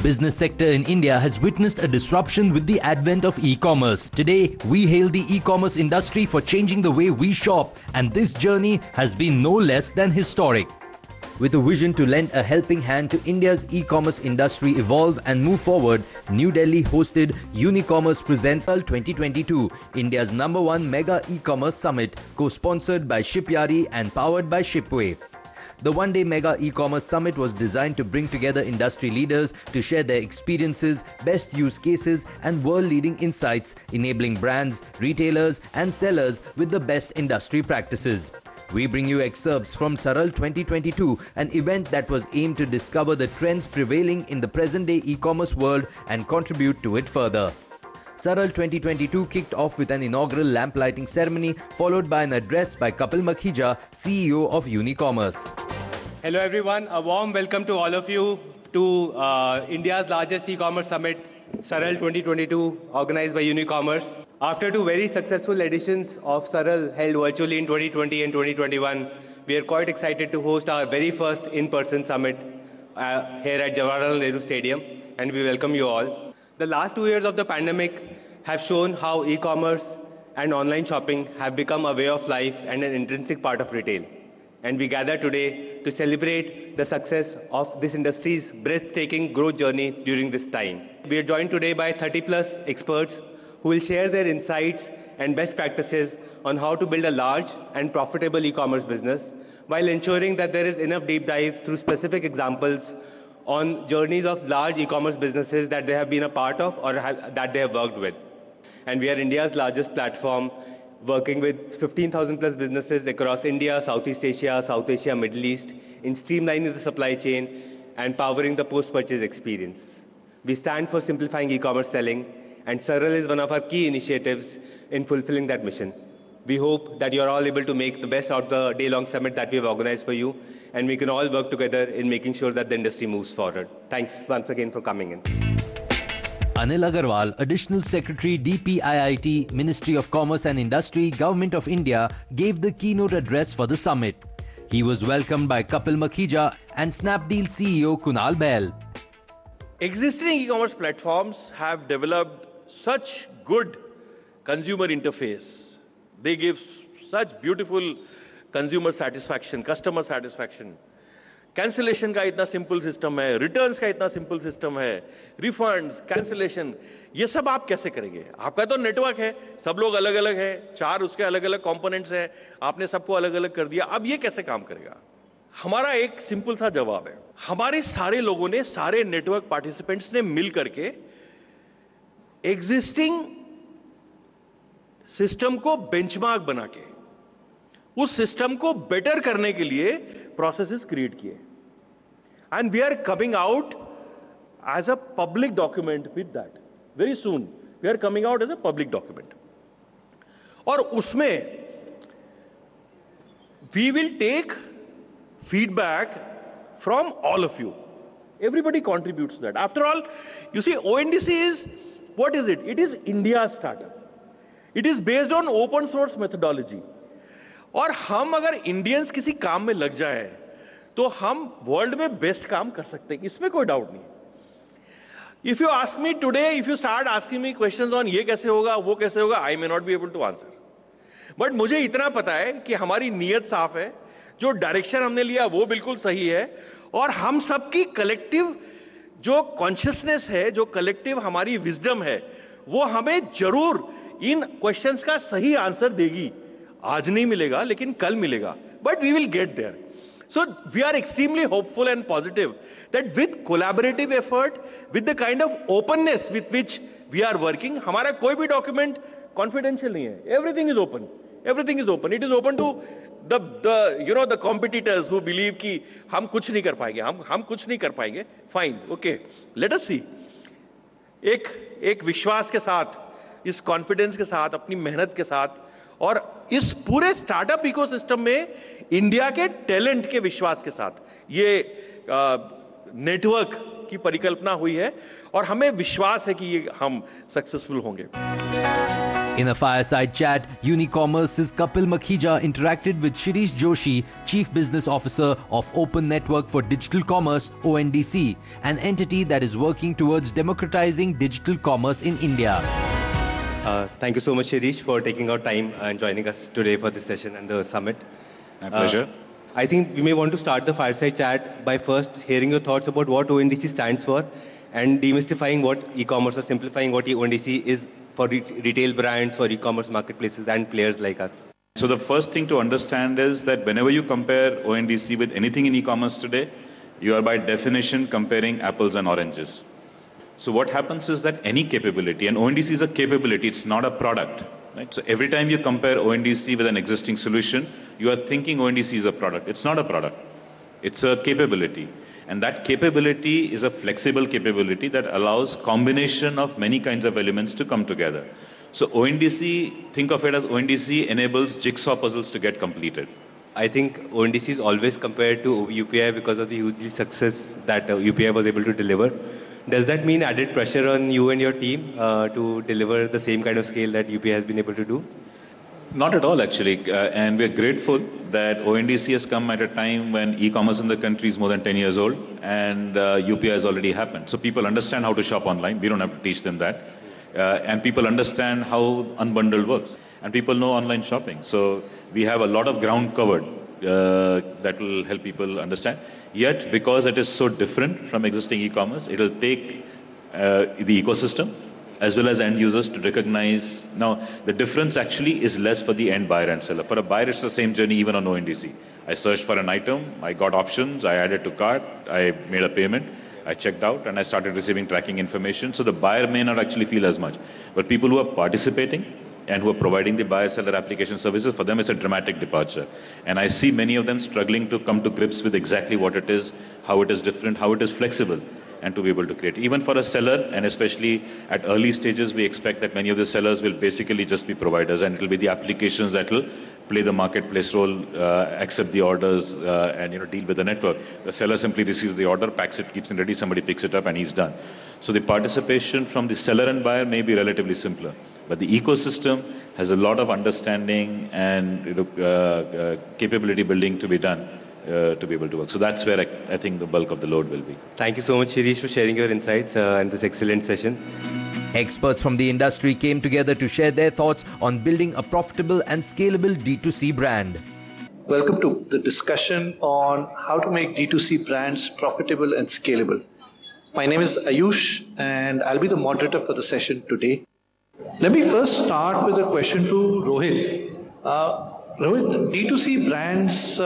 business sector in India has witnessed a disruption with the advent of e-commerce. Today, we hail the e-commerce industry for changing the way we shop, and this journey has been no less than historic. With a vision to lend a helping hand to India's e-commerce industry evolve and move forward, New Delhi hosted Unicommerce Presents Saral 2022, India's #1 mega e-commerce summit, co-sponsored by Shipyari and powered by Shipway. The one-day mega e-commerce summit was designed to bring together industry leaders to share their experiences, best use cases and world-leading insights, enabling brands, retailers and sellers with the best industry practices. We bring you excerpts from Saral 2022, an event that was aimed to discover the trends prevailing in the present-day e-commerce world and contribute to it further. Saral 2022 kicked off with an inaugural lamp lighting ceremony, followed by an address by Kapil Makhija, CEO of Unicommerce. Hello everyone, a warm welcome to all of you to India's largest e-commerce summit, Saral 2022, organized by Unicommerce. After two very successful editions of Saral held virtually in 2020 and 2021, we are quite excited to host our very first in-person summit here at JLN Stadium, and we welcome you all. The last 2 years of the pandemic have shown how e-commerce and online shopping have become a way of life and an intrinsic part of retail. And we gather today to celebrate the success of this industry's breathtaking growth journey during this time. We are joined today by 30+ experts who will share their insights and best practices on how to build a large and profitable e-commerce business, while ensuring that there is enough deep dive through specific examples on journeys of large e-commerce businesses that they have been a part of or that they have worked with. And we are India's largest platform, working with 15,000+ businesses across India, Southeast Asia, South Asia, Middle East, in streamlining the supply chain and powering the post-purchase experience. We stand for simplifying e-commerce selling, and Saral is one of our key initiatives in fulfilling that mission. We hope that you're all able to make the best out of the day-long summit that we have organized for you, and we can all work together in making sure that the industry moves forward. Thanks once again for coming in. Anil Agarwal, Additional Secretary, DPIIT, Ministry of Commerce and Industry, Government of India, gave the keynote address for the summit. He was welcomed by Kapil Makhija and Snapdeal CEO Kunal Bahl. Existing e-commerce platforms have developed such good consumer interface. They give such beautiful consumer satisfaction, customer satisfaction. Cancellation का इतना simple system है, returns का इतना simple system है, refunds, cancellation, ये सब आप कैसे करेंगे? आपका तो नेटवर्क है, सब लोग अलग अलग हैं, 4 उसके अलग अलग कंपोनेंट्स हैं, आपने सबको अलग अलग कर दिया, अब ये कैसे काम करेगा? हमारा एक सिंपल सा जवाब है, हमारे सारे लोगों ने, सारे नेटवर्क पार्टिसिपेंट्स ने मिल करके एग्जिस्टिंग सिस्टम को बेंचमार्क बना के उस सिस्टम को बेटर करने के लिए प्रोसेसेस क्रिएट किए, and we are coming out as a public document with that very soon. We are coming out as a public document, और उसमें we will take feedback from all of you. Everybody contributes that. After all, you see, ONDC is what is it? It is India startup. It is based on open source methodology. और हम अगर Indians किसी काम में लग जाएं तो हम वर्ल्ड में बेस्ट काम कर सकते हैं, इसमें कोई डाउट नहीं. If you ask me today, if you start asking me questions on ये कैसे होगा, वो कैसे होगा, I may not be able to answer. But मुझे इतना पता है कि हमारी नीयत साफ है, जो डायरेक्शन हमने लिया वो बिल्कुल सही है, और हम सबकी कलेक्टिव जो कॉन्शियसनेस है, जो कलेक्टिव हमारी विजडम है, वो हमें जरूर इन क्वेश्चंस का सही आंसर देगी. आज नहीं मिलेगा, लेकिन कल मिलेगा, but we will get there. So we are extremely hopeful and positive that with collaborative effort, with the kind of openness with which we are working, हमारा कोई भी डॉक्यूमेंट कॉन्फिडेंशियल नहीं है. Everything is open. Everything is open. It is open to the competitors who believe कि हम कुछ नहीं कर पाएंगे, हम कुछ नहीं कर पाएंगे. फाइन, ओके, लेट अस सी. एक विश्वास के साथ, इस कॉन्फिडेंस के साथ, अपनी मेहनत के साथ, और इस पूरे स्टार्टअप इकोसिस्टम में इंडिया के टैलेंट के विश्वास के साथ ये नेटवर्क की परिकल्पना हुई है, और हमें विश्वास है कि ये हम सक्सेसफुल होंगे. In a fireside chat, Unicommerce's Kapil Makhija interacted with Shirish Joshi, Chief Business Officer of Open Network for Digital Commerce (ONDC), an entity that is working towards democratizing digital commerce in India. Thank you so much, Shirish, for taking out time and joining us today for this session and the summit. My pleasure. I think we may want to start the fireside chat by first hearing your thoughts about what ONDC stands for and demystifying what e-commerce or simplifying what ONDC is for retail brands, for e-commerce marketplaces and players like us. So the first thing to understand is that whenever you compare ONDC with anything in e-commerce today, you are by definition comparing apples and oranges. So what happens is that any capability, and ONDC is a capability, it's not a product. Right? So every time you compare ONDC with an existing solution, you are thinking ONDC is a product. It's not a product. It's a capability. And that capability is a flexible capability that allows combination of many kinds of elements to come together. So ONDC, think of it as ONDC enables jigsaw puzzles to get completed. I think ONDC is always compared to UPI because of the huge success that UPI was able to deliver. Does that mean added pressure on you and your team to deliver the same kind of scale that UPI has been able to do? Not at all, actually. And we're grateful that ONDC has come at a time when e-commerce in the country is more than 10 years old and UPI has already happened. So people understand how to shop online. We don't have to teach them that. And people understand how unbundled works. And people know online shopping. So we have a lot of ground covered that will help people understand. Yet, because it is so different from existing e-commerce, it will take the ecosystem as well as end users to recognize. Now, the difference actually is less for the end buyer and seller. For a buyer, it's the same journey even on ONDC. I searched for an item, I got options, I added to cart, I made a payment, I checked out, and I started receiving tracking information. So the buyer may not actually feel as much. But people who are participating and who are providing the buyer-seller application services, for them it's a dramatic departure. And I see many of them struggling to come to grips with exactly what it is, how it is different, how it is flexible, and to be able to create. Even for a seller, and especially at early stages, we expect that many of the sellers will basically just be providers, and it will be the applications that will play the marketplace role, accept the orders, and deal with the network. The seller simply receives the order, packs it, keeps it ready, somebody picks it up, and he's done. So the participation from the seller and buyer may be relatively simpler, but the ecosystem has a lot of understanding and capability building to be done. To be able to work. So that's where I think the bulk of the load will be. Thank you so much, Shirish, for sharing your insights and this excellent session. Experts from the industry came together to share their thoughts on building a profitable and scalable D2C brand. Welcome to the discussion on how to make D2C brands profitable and scalable. My name is Ayush and I'll be the moderator for the session today. Let me first start with a question to Rohit. Rohit, D2C brands,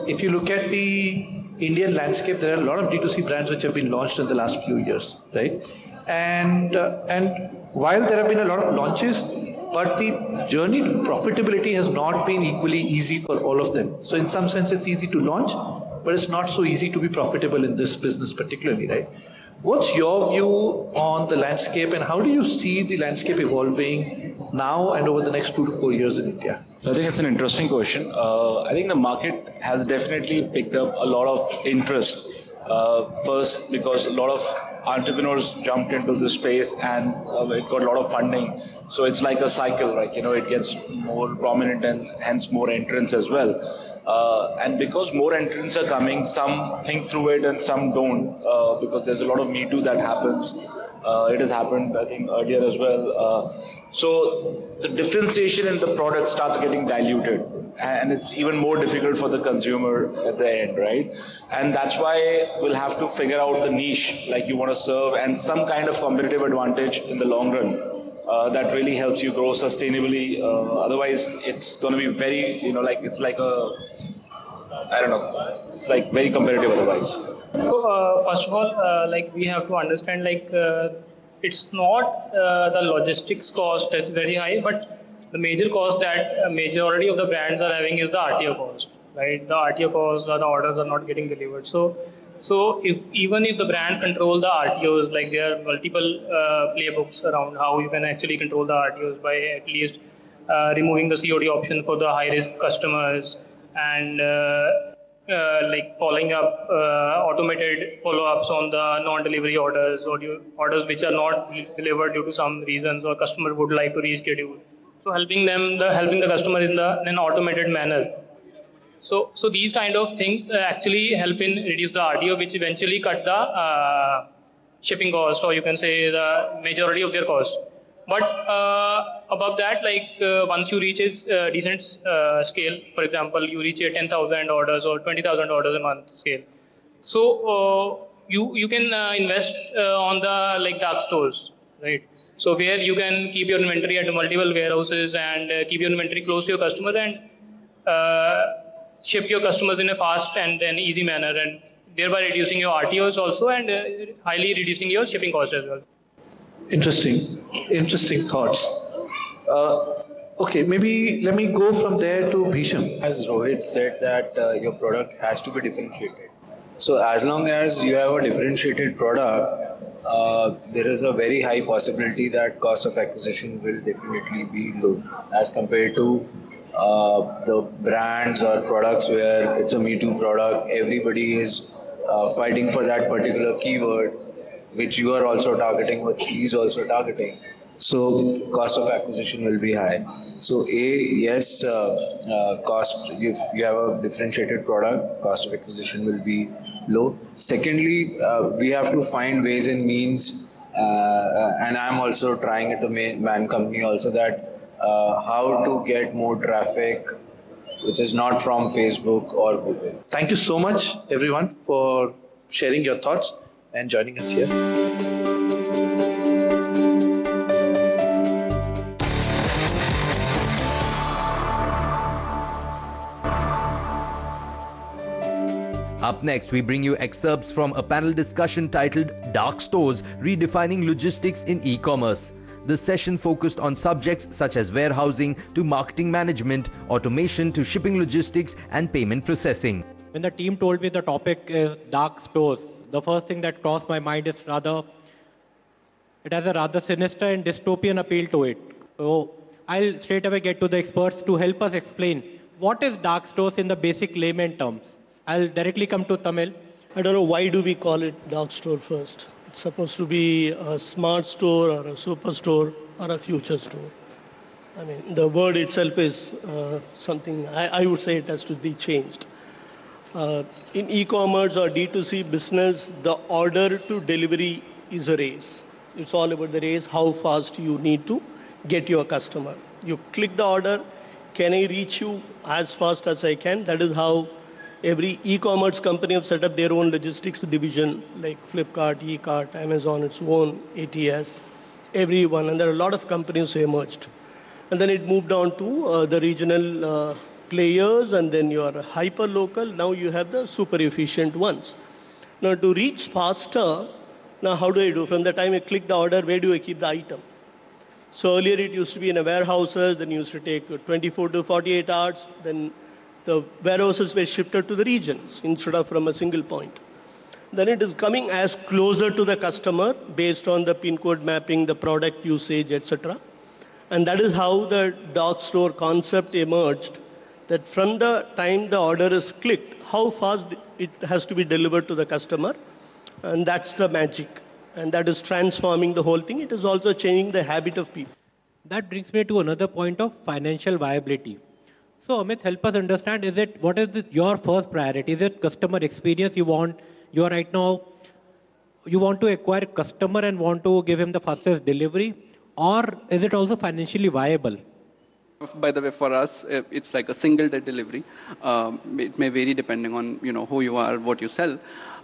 if you look at the Indian landscape, there are a lot of D2C brands which have been launched in the last few years, right? And while there have been a lot of launches, but the journey to profitability has not been equally easy for all of them. So in some sense, it's easy to launch, but it's not so easy to be profitable in this business particularly, right? What's your view on the landscape and how do you see the landscape evolving now and over the next 2 to 4 years in India? I think it's an interesting question. I think the market has definitely picked up a lot of interest. First, because a lot of entrepreneurs jumped into this space and it got a lot of funding. So it's like a cycle, right? It gets more prominent and hence more entrants as well. And because more entrants are coming, some think through it and some don't, because there's a lot of Me Too that happens. It has happened, I think, earlier as well. So the differentiation in the product starts getting diluted, and it's even more difficult for the consumer at the end, right? And that's why we'll have to figure out the niche like you want to serve and some kind of competitive advantage in the long run. That really helps you grow sustainably. Otherwise, it's going to be very, it's like it's like very competitive otherwise. So, first of all, we have to understand, it's not the logistics cost that's very high, but the major cost that majority of the brands are having is the RTO cost, right? The RTO cost or the orders are not getting delivered. So even if the brands control the RTOs, there are multiple playbooks around how you can actually control the RTOs by at least removing the COD option for the high-risk customers and following up, automated follow-ups on the non-delivery orders or orders which are not delivered due to some reasons or customer would like to reschedule. So helping the customer in an automated manner. So these kind of things actually help in reduce the RTO, which eventually cut the shipping cost, or you can say the majority of their cost. But above that, once you reach a decent scale, for example, you reach a 10,000 orders or 20,000 orders a month scale. So you can invest on the dark stores, right? So where you can keep your inventory at multiple warehouses and keep your inventory close to your customer and ship your customers in a fast and an easy manner, and thereby reducing your RTOs also and highly reducing your shipping cost as well. Interesting thoughts. Okay, maybe let me go from there to Bhisham. As Rohit said that your product has to be differentiated. So as long as you have a differentiated product, there is a very high possibility that cost of acquisition will definitely be low as compared to the brands or products where it's a Me Too product. Everybody is fighting for that particular keyword, which you are also targeting, which he is also targeting. So cost of acquisition will be high. So yes, cost, if you have a differentiated product, cost of acquisition will be low. Secondly, we have to find ways and means, and I'm also trying at the man company also, that how to get more traffic which is not from Facebook or Google. Thank you so much, everyone, for sharing your thoughts and joining us here. Up next, we bring you excerpts from a panel discussion titled Dark Stores Redefining Logistics in E-Commerce. The session focused on subjects such as warehousing to marketing management, automation to shipping logistics and payment processing. When the team told me the topic is dark stores, the first thing that crossed my mind is it has a rather sinister and dystopian appeal to it. So I'll straight away get to the experts to help us explain what is dark stores in the basic layman terms. I'll directly come to Tamil. I don't know why do we call it dark store first. It's supposed to be a smart store or a super store or a future store. I mean, the word itself is something, I would say it has to be changed. In e-commerce or D2C business, the order to delivery is a race. It's all about the race, how fast you need to get your customer. You click the order, can I reach you as fast as I can? That is how every e-commerce company have set up their own logistics division, like Flipkart, eCart, Amazon, its own ATS, everyone. And there are a lot of companies who emerged. And then it moved on to the regional players, and then you are hyper-local. Now you have the super efficient ones. Now to reach faster, now how do I do? From the time I click the order, where do I keep the item? So earlier it used to be in a warehouses, then it used to take 24 to 48 hours, then the warehouses were shifted to the regions instead of from a single point. Then it is coming as closer to the customer based on the pin code mapping, the product usage, etc. And that is how the dark store concept emerged, that from the time the order is clicked, how fast it has to be delivered to the customer. And that's the magic. And that is transforming the whole thing. It is also changing the habit of people. That brings me to another point of financial viability. So Amit, help us understand, what is your first priority? Is it customer experience you want to acquire customer and want to give him the fastest delivery, or is it also financially viable? By the way, for us, it's like a single day delivery. It may vary depending on who you are, what you sell.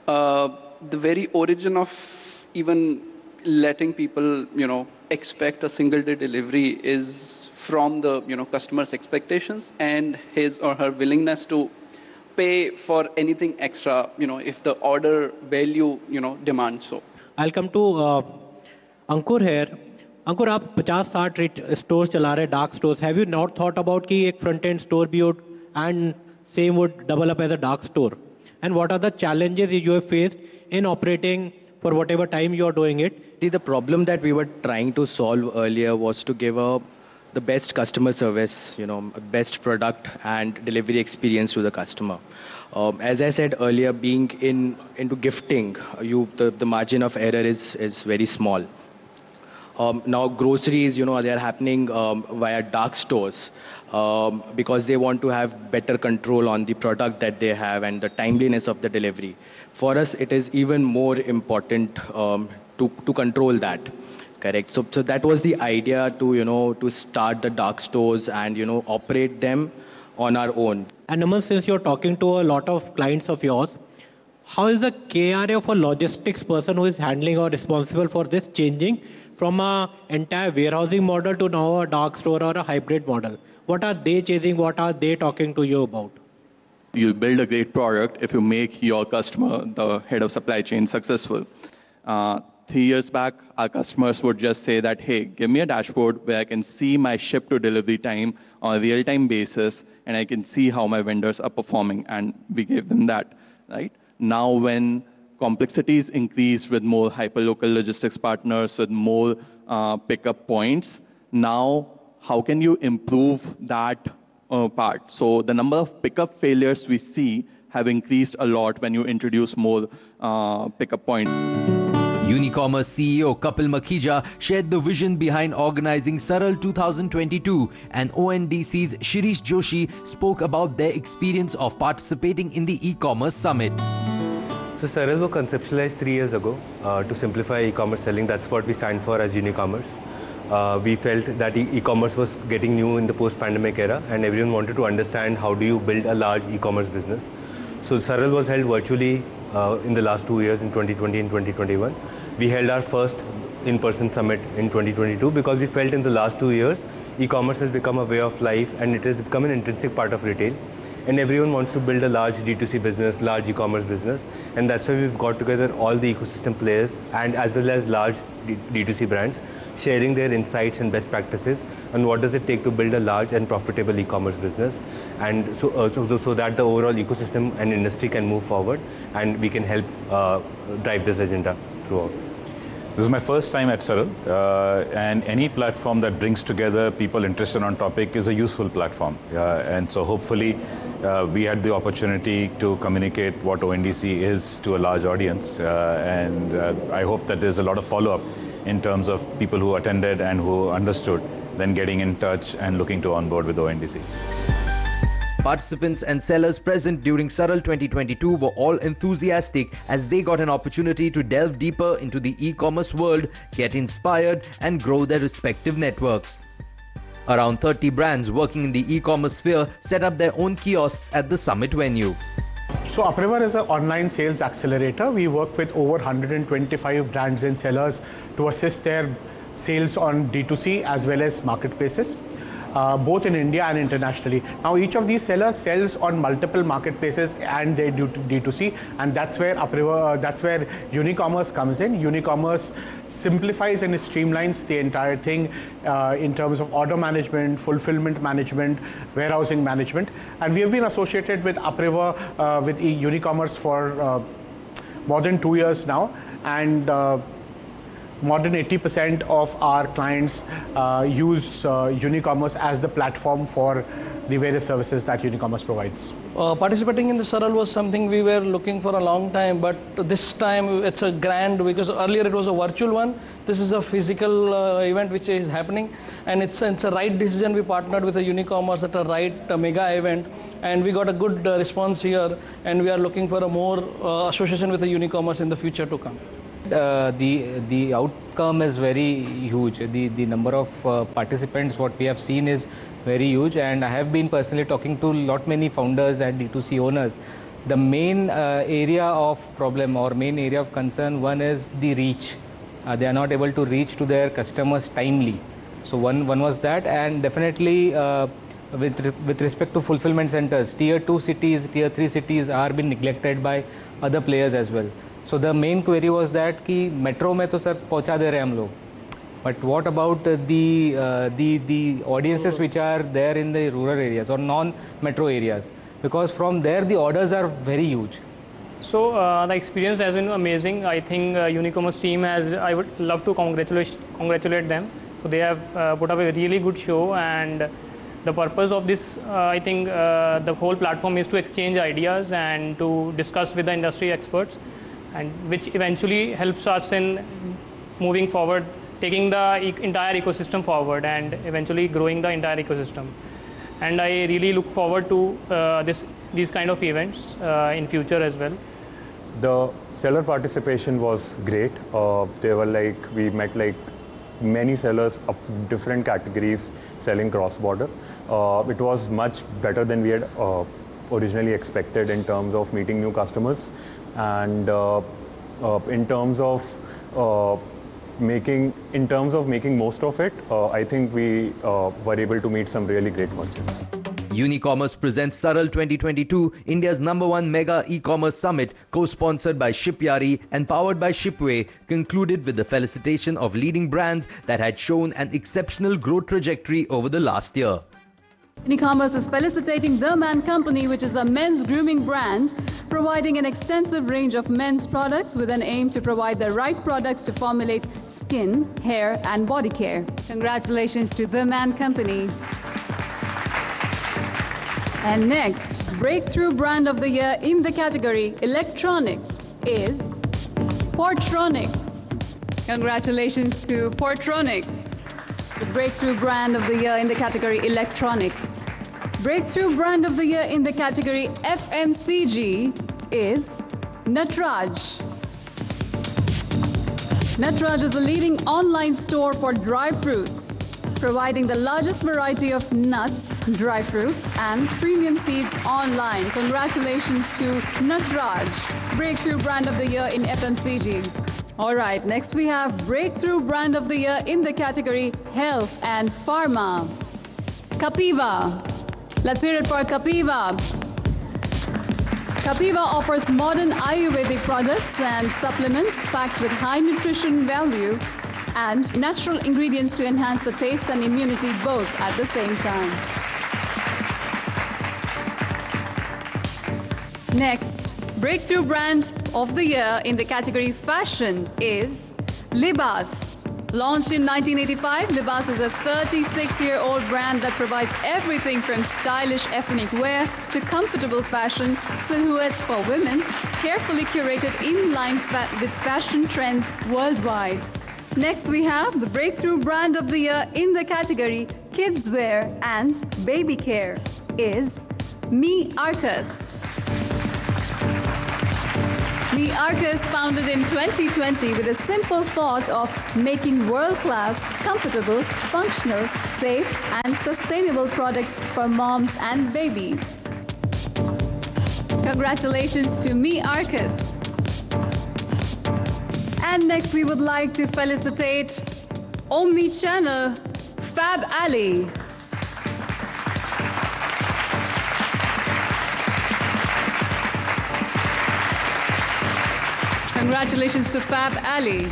The very origin of even letting people expect a single day delivery is from the customer's expectations and his or her willingness to pay for anything extra if the order value demands so. I'll come to Ankur here. Ankur, आप 50-60 stores चला रहे dark stores. Have you not thought about कि एक front end store भी हो and same would double up as a dark store? And what are the challenges you have faced in operating for whatever time you are doing it? See, the problem that we were trying to solve earlier was to give the best customer service, best product and delivery experience to the customer. As I said earlier, being into gifting, the margin of error is very small. Now groceries, they are happening via dark stores because they want to have better control on the product that they have and the timeliness of the delivery. For us, it is even more important to control that. Correct. So that was the idea to start the dark stores and operate them on our own. And Aman, since you're talking to a lot of clients of yours, how is the KRA of a logistics person who is handling or responsible for this changing from an entire warehousing model to now a dark store or a hybrid model? What are they changing? What are they talking to you about? You'll build a great product if you make your customer, the head of supply chain, successful. 3 years back, our customers would just say that, hey, give me a dashboard where I can see my ship to delivery time on a real-time basis, and I can see how my vendors are performing, and we gave them that, right? Now when complexities increase with more hyperlocal logistics partners, with more pickup points, now how can you improve that part? So the number of pickup failures we see have increased a lot when you introduce more pickup points. Unicommerce CEO Kapil Makhija shared the vision behind organizing Saral 2022, and ONDC's Shirish Joshi spoke about their experience of participating in the e-commerce summit. So Saral was conceptualized 3 years ago to simplify e-commerce selling. That's what we stand for as Unicommerce. We felt that e-commerce was getting new in the post-pandemic era, and everyone wanted to understand how do you build a large e-commerce business. So Saral was held virtually in the last 2 years, in 2020 and 2021. We held our first in-person summit in 2022 because we felt in the last 2 years e-commerce has become a way of life and it has become an intrinsic part of retail. And everyone wants to build a large D2C business, large e-commerce business, and that's why we've got together all the ecosystem players and as well as large D2C brands sharing their insights and best practices on what does it take to build a large and profitable e-commerce business, and so that the overall ecosystem and industry can move forward and we can help drive this agenda throughout. This is my first time at Saral, and any platform that brings together people interested on topic is a useful platform. And so hopefully we had the opportunity to communicate what ONDC is to a large audience, and I hope that there's a lot of follow-up in terms of people who attended and who understood, then getting in touch and looking to onboard with ONDC. Participants and sellers present during Saral 2022 were all enthusiastic as they got an opportunity to delve deeper into the e-commerce world, get inspired and grow their respective networks. Around 30 brands working in the e-commerce sphere set up their own kiosks at the summit venue. So Apriva is an online sales accelerator. We work with over 125 brands and sellers to assist their sales on D2C as well as marketplaces, both in India and internationally. Now each of these sellers sells on multiple marketplaces and they do D2C, and that's where Unicommerce comes in. Unicommerce simplifies and streamlines the entire thing in terms of order management, fulfillment management, warehousing management, and we have been associated with Apriva with Unicommerce for more than 2 years now, and more than 80% of our clients use Unicommerce as the platform for the various services that Unicommerce provides. Participating in the Saral was something we were looking for a long time, but this time it's a grand, because earlier it was a virtual one. This is a physical event which is happening, and it's a right decision. We partnered with a Unicommerce at a right mega event, and we got a good response here, and we are looking for a more association with the Unicommerce in the future to come. The outcome is very huge. The number of participants what we have seen is very huge, and I have been personally talking to many founders and D2C owners. The main area of problem or main area of concern, one is the reach. They are not able to reach to their customers timely. So one was that, and definitely with respect to fulfillment centers, tier 2 cities, tier 3 cities are being neglected by other players as well. So the main query was that कि metro में तो sir पहुंचा दे रहे हम लोग, but what about the audiences which are there in the rural areas or non-metro areas, because from there the orders are very huge. So the experience has been amazing. I think Unicommerce team I would love to congratulate them. So they have put up a really good show, and the purpose of this, I think the whole platform is to exchange ideas and to discuss with the industry experts, and which eventually helps us in moving forward taking the entire ecosystem forward and eventually growing the entire ecosystem. And I really look forward to these kind of events in future as well. The seller participation was great. We met many sellers of different categories selling cross-border. It was much better than we had originally expected in terms of meeting new customers, and in terms of making most of it, I think we were able to meet some really great merchants. Unicommerce presents Saral 2022, India's #1 mega e-commerce summit, co-sponsored by Shipyari and powered by Shipway, concluded with the felicitation of leading brands that had shown an exceptional growth trajectory over the last year. Unicommerce is felicitating The Man Company, which is a men's grooming brand, providing an extensive range of men's products with an aim to provide the right products to formulate skin, hair and body care. Congratulations to The Man Company. And next, Breakthrough Brand of the Year in the category Electronics is Portronics. Congratulations to Portronics, the Breakthrough Brand of the Year in the category Electronics. Breakthrough Brand of the Year in the category FMCG is Natraj. Natraj is a leading online store for dry fruits, providing the largest variety of nuts, dry fruits and premium seeds online. Congratulations to Natraj, Breakthrough Brand of the Year in FMCG. Alright, next we have Breakthrough Brand of the Year in the category Health and Pharma. Kapiva. Let's hear it for Kapiva. Kapiva offers modern Ayurvedic products and supplements packed with high nutrition value and natural ingredients to enhance the taste and immunity both at the same time. Next, Breakthrough Brand of the Year in the category Fashion is Libas. Launched in 1985, Libas is a 36-year-old brand that provides everything from stylish ethnic wear to comfortable fashion silhouettes for women, carefully curated in line with fashion trends worldwide. Next we have the Breakthrough Brand of the Year in the category Kids Wear and Baby Care is Me Arcus. Me Arcus, founded in 2020 with a simple thought of making world-class, comfortable, functional, safe and sustainable products for moms and babies. Congratulations to Me Arcus. And next we would like to felicitate Omni-Channel Fab Alley. Congratulations to Fab Alley.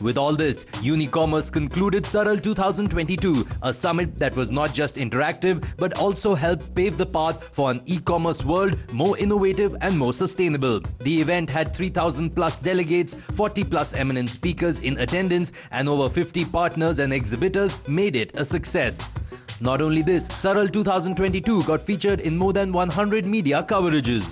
With all this, Unicommerce concluded Saral 2022, a summit that was not just interactive but also helped pave the path for an e-commerce world more innovative and more sustainable. The event had 3,000 plus delegates, 40 plus eminent speakers in attendance, and over 50 partners and exhibitors made it a success. Not only this, Saral 2022 got featured in more than 100 media coverages.